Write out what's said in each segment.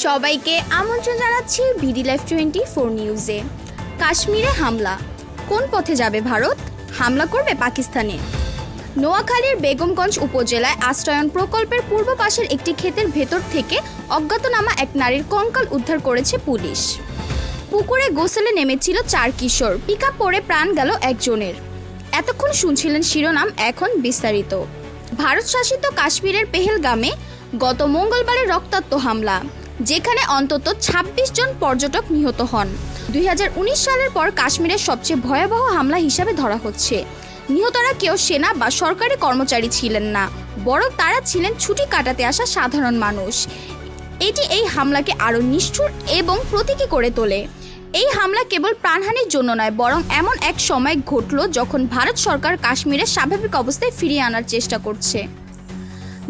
সবাইকে আমন্ত্রণ জানাচ্ছি বিডি লাইভ 24 নিউজে। কাশ্মীরে হামলা, কোন পথে যাবে ভারত? হামলা করবে পাকিস্তানে। নোয়াখালীর বেগমগঞ্জ উপজেলায় আশ্রয়ন প্রকল্পের পূর্ব পাশের একটি ক্ষেতের ভেতর থেকে অজ্ঞাতনামা এক নারীর কঙ্কাল উদ্ধার করেছে পুলিশ। পুকুরে গোসলে নেমেছিল 4 কিশোর, পিকআপ পড়ে প্রাণ গেল একজনের। এতক্ষণ শুনছিলেন শিরোনাম, এখন বিস্তারিত। ভারত শাসিত কাশ্মীরের পেহেলগামে গত মঙ্গলবারের রক্তাক্ত হামলা, যেখানে অন্তত 26 জন পর্যটক নিহত হন, 2019 সালের পর কাশ্মীরের সবচেয়ে ভয়াবহ হামলা হিসাবে ধরা হচ্ছে। নিহতরা কেউ সেনা বা সরকারি কর্মচারী ছিলেন না, বরং তারা ছিলেন ছুটি কাটাতে আসা সাধারণ মানুষ। এটি এই হামলাকে আরও নিষ্ঠুর এবং প্রতীকী করে তোলে। এই হামলা কেবল প্রাণহানির জন্য নয়, বরং এমন এক সময় ঘটল যখন ভারত সরকার কাশ্মীরের স্বাভাবিক অবস্থায় ফিরিয়ে আনার চেষ্টা করছে।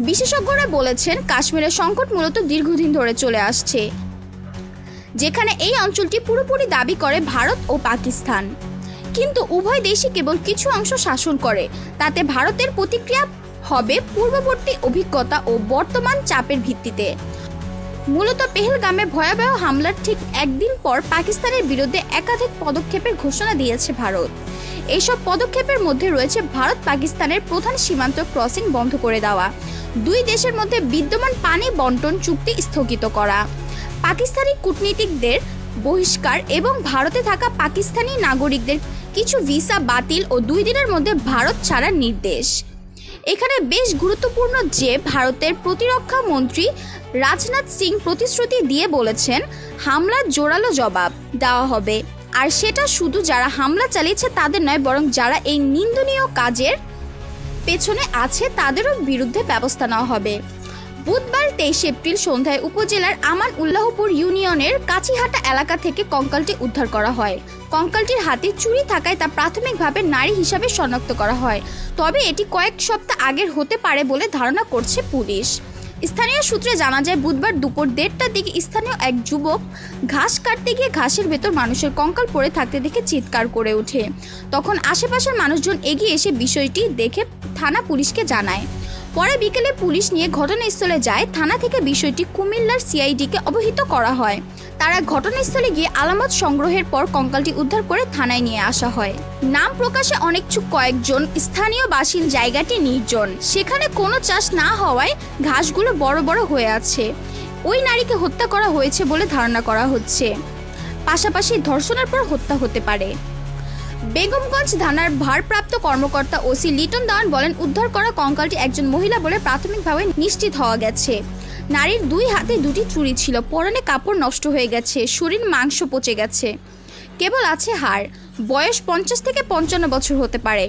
বিশেষজ্ঞরা বলেছেন, কাশ্মীরের সংকট মূলত দীর্ঘদিন ধরে চলে আসছে, যেখানে এই অঞ্চলটি পুরোপুরি দাবি করে ভারত ও পাকিস্তান, কিন্তু উভয় দেশই কেবল কিছু অংশ শাসন করে। তাতে ভারতের প্রতিক্রিয়া হবে পূর্ববর্তী অভিজ্ঞতা ও বর্তমান চাপের ভিত্তিতে। মূলত পেহেলগামে ভয়াবহ হামলার ঠিক একদিন পর পাকিস্তানের বিরুদ্ধে একাধিক পদক্ষেপের ঘোষণা দিয়েছে ভারত। এইসব পদক্ষেপের মধ্যে রয়েছে ভারত পাকিস্তানের প্রধান সীমান্ত ক্রসিং বন্ধ করে দেওয়া, দুই দেশের মধ্যে বিদ্যমান পানি বন্টন চুক্তি স্থগিত করা, পাকিস্তানি কূটনীতিকদের বহিষ্কার এবং ভারতে থাকা পাকিস্তানি নাগরিকদের কিছু ভিসা বাতিল ও 2 দিনের মধ্যে ভারত ছাড়ার নির্দেশ। এখানে বেশ গুরুত্বপূর্ণ যে ভারতের প্রতিরক্ষা মন্ত্রী রাজনাথ সিং প্রতিশ্রুতি দিয়ে বলেছেন, হামলার জোরালো জবাব দেওয়া হবে, আর সেটা শুধু যারা হামলা চালিয়েছে তাদের নয়, বরং যারা এই নিন্দনীয় কাজের পেছনে আছে তাদেরও বিরুদ্ধে ব্যবস্থা নেওয়া হবে। বুধবার 23 এপ্রিল সন্ধ্যায় উপজেলার আমান উল্লাহপুর ইউনিয়নের কাছিহাটা এলাকা থেকে কঙ্কালটি উদ্ধার করা হয়। কঙ্কালটির হাতে চুরি থাকায় তা প্রাথমিকভাবে নারী হিসাবে শনাক্ত করা হয়, তবে এটি কয়েক সপ্তাহ আগের হতে পারে বলে ধারণা করছে পুলিশ। স্থানীয় সূত্রে জানা যায়, বুধবার দুপুর 1:30টার দিকে স্থানীয় এক যুবক ঘাস কাটতে গিয়ে ঘাসের ভেতর মানুষের কঙ্কাল পড়ে থাকতে দেখে চিৎকার করে ওঠে। তখন আশেপাশের মানুষজন এগিয়ে এসে বিষয়টি দেখে থানা পুলিশকে জানায়। পরে বিকেলে পুলিশ নিয়ে ঘটনাস্থলে যায়। থানা থেকে বিষয়টি কুমিল্লার সিআইডিকে অবহিত করা হয়। তারা ঘটনাস্থলে গিয়ে আলামত সংগ্রহের পর কঙ্কালটি উদ্ধার করে থানায় নিয়ে আসা হয়। নাম প্রকাশে অনিচ্ছুক কয়েকজন স্থানীয় বাসিন্দা জায়গাটি নির্জন, সেখানে কোনো চাষ না হওয়ায় ঘাসগুলো বড় বড় হয়ে আছে। ওই নারীকে হত্যা করা হয়েছে বলে ধারণা করা হচ্ছে, পাশাপাশি ধর্ষণের পর হত্যা হতে পারে। বেগমগঞ্জ থানার ভারপ্রাপ্ত কর্মকর্তা ওসি লিটন দাওয়ান বলেন, উদ্ধার করা কঙ্কালটি একজন মহিলা বলে প্রাথমিকভাবে নিশ্চিত হওয়া গেছে। নারীর 2 হাতে 2টি চুরি ছিল, পরনে কাপড় নষ্ট হয়ে গেছে, শরীর মাংস পচে গেছে, কেবল আছে হাড়। বয়স 50 থেকে 55 বছর হতে পারে।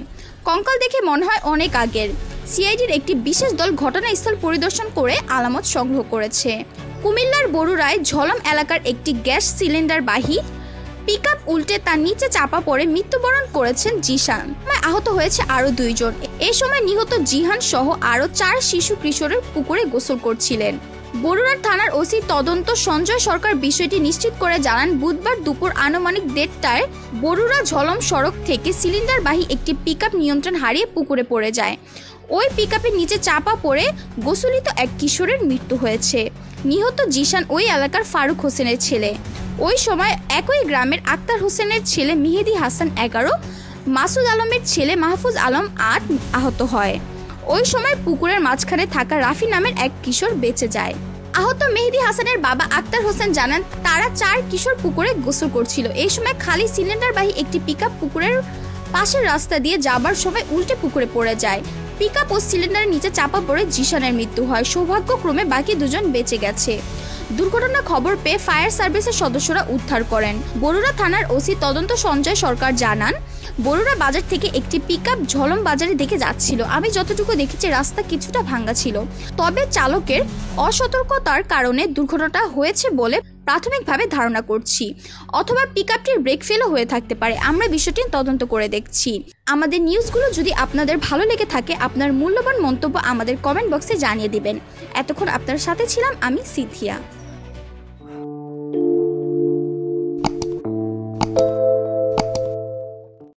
কঙ্কাল দেখে মনে হয় অনেক আগের। সিআইডির একটি বিশেষ দল ঘটনাস্থল পরিদর্শন করে আলামত সংগ্রহ করেছে। কুমিল্লার বরুড়ায় ঝলম এলাকার একটি গ্যাস সিলিন্ডার বাহী পিকআপ উল্টে তার নিচে চাপা পড়ে মৃত্যুবরণ করেছেন জিশান। আহত হয়েছে আরও 2 জন। এই সময় নিহত জিহান সহ আরও 4 শিশু কিশোরের পুকুরে গোসল করছিলেন। বরুড়া থানার ওসি তদন্ত সঞ্জয় সরকার বিষয়টি নিশ্চিত করে জানান, বুধবার দুপুর আনুমানিক 1:30টায় বরুড়া ঝলম সড়ক থেকে সিলিন্ডারবাহী একটি পিকআপ নিয়ন্ত্রণ হারিয়ে পুকুরে পড়ে যায়। ওই পিকআপের নিচে চাপা পড়ে গোসলিত এক কিশোরের মৃত্যু হয়েছে। নিহত জিশান ওই এলাকার ফারুক হোসেনের ছেলে। ওই সময় একই গ্রামের আক্তার হোসেনের ছেলে মেহেদি হাসান 11, মাসুদ আলমের ছেলে মাহফুজ আলম 8 আহত হয়। ওই সময় পুকুরের মাঝখানে থাকা রাফি নামের এক কিশোর বেঁচে যায়। আহত মেহেদি হাসানের বাবা আক্তার হোসেন জানান, তারা 4 কিশোর পুকুরে গোসল করছিল। এই সময় খালি সিলিন্ডারবাহী একটি পিকআপ পুকুরের পাশের রাস্তা দিয়ে যাবার সময় উল্টে পুকুরে পড়ে যায়। পিকআপ ও সিলিন্ডারের নিচে চাপা পড়ে জিশানের মৃত্যু হয়। সৌভাগ্যক্রমে বাকি 2 জন বেঁচে গেছে। দুর্ঘটনা খবর পেয়ে ফায়ার সার্ভিসের সদস্যরা উদ্ধার করেন। বরুড়া থানার ওসি তদন্ত সঞ্জয় সরকার জানান, বরুড়া বাজার থেকে একটি পিকআপ ঝলম বাজারে দিকে যাচ্ছিল। আমি যতটুকু দেখেছি রাস্তা কিছুটা ভাঙা ছিল, তবে চালকের অসতর্কতার কারণে দুর্ঘটনাটা হয়েছে বলে প্রাথমিকভাবে ধারণা করছি, অথবা পিকআপটির ব্রেক ফেলও হয়ে থাকতে পারে। আমরা বিষয়টি তদন্ত করে দেখছি। আমাদের নিউজগুলো যদি আপনাদের ভালো লেগে থাকে, আপনার মূল্যবান মন্তব্য আমাদের কমেন্ট বক্সে জানিয়ে দিবেন। এতক্ষণ আপনার সাথে ছিলাম আমি সিথিয়া।